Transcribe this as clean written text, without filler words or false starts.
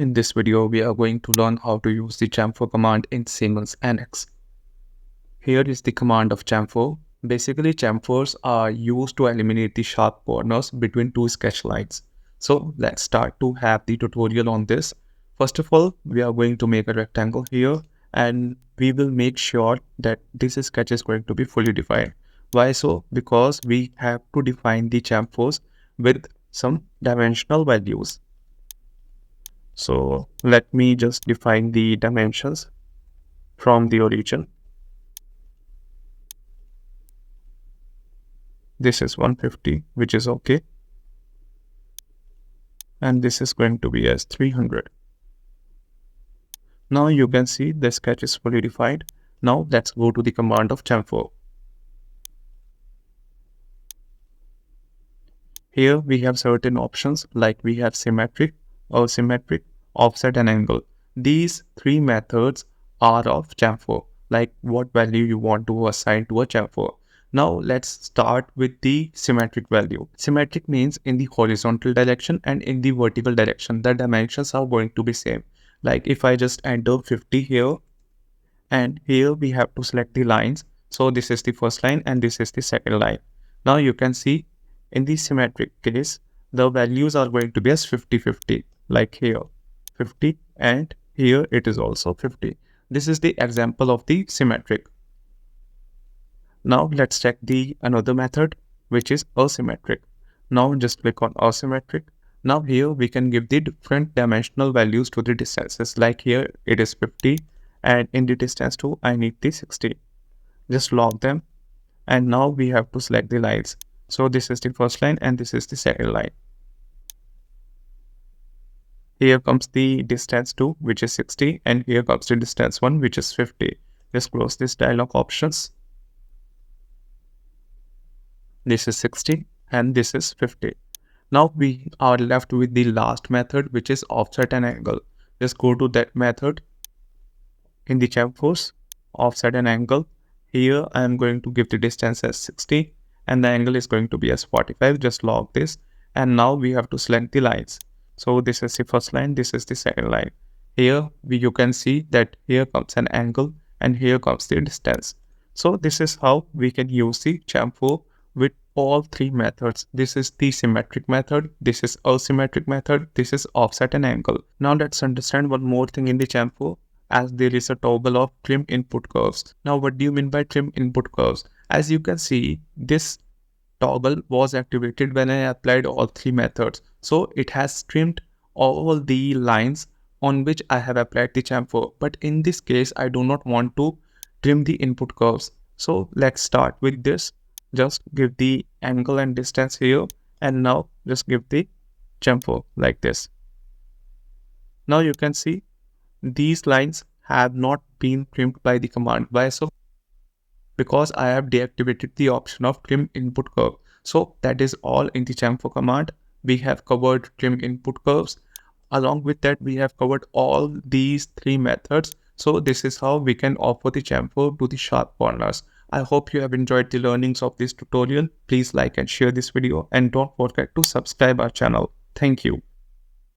In this video, we are going to learn how to use the chamfer command in Siemens NX. Here is the command of chamfer. Basically, chamfers are used to eliminate the sharp corners between two sketch lines. So let's start to have the tutorial on this. First of all, we are going to make a rectangle here and we will make sure that this sketch is going to be fully defined. Why so? Because we have to define the chamfers with some dimensional values. So let me just define the dimensions from the origin. This is 150, which is okay. And this is going to be as 300. Now you can see the sketch is fully defined. Now let's go to the command of chamfer. Here we have certain options like we have symmetric, asymmetric, offset and angle. These three methods are of chamfer, like what value you want to assign to a chamfer. Now let's start with the symmetric value. Symmetric means in the horizontal direction and in the vertical direction, the dimensions are going to be same. Like if I just enter 50 here, and here we have to select the lines. So this is the first line and this is the second line. Now you can see in the symmetric case, the values are going to be as 50-50, like here 50 and here it is also 50. This is the example of the symmetric. Now let's check the another method, which is asymmetric. Now just click on asymmetric. Now here we can give the different dimensional values to the distances, like here it is 50 and in the distance 2 I need the 60. Just log them and now we have to select the lines. So this is the first line and this is the second line. Here comes the distance 2, which is 60, and here comes the distance 1, which is 50. Just close this dialog options. This is 60 and this is 50. Now we are left with the last method, which is offset and angle. Just go to that method in the chamfers, offset and angle. Here I am going to give the distance as 60 and the angle is going to be as 45. Just log this and now we have to select the lines. So this is the first line, this is the second line. Here you can see that here comes an angle and here comes the distance. So this is how we can use the chamfer with all three methods. This is the symmetric method, this is asymmetric method, this is offset and angle. Now let's understand one more thing in the chamfer, as there is a toggle of trim input curves. Now what do you mean by trim input curves? As you can see, this toggle was activated when I applied all three methods. So it has trimmed all the lines on which I have applied the chamfer. But in this case, I do not want to trim the input curves. So let's start with this. Just give the angle and distance here and now just give the chamfer like this. Now you can see these lines have not been trimmed by the command. Why so? Because I have deactivated the option of trim input curve. So that is all in the chamfer command. We have covered trim input curves. Along with that, we have covered all these three methods. So this is how we can offer the chamfer to the sharp corners. I hope you have enjoyed the learnings of this tutorial. Please like and share this video and don't forget to subscribe our channel. Thank you.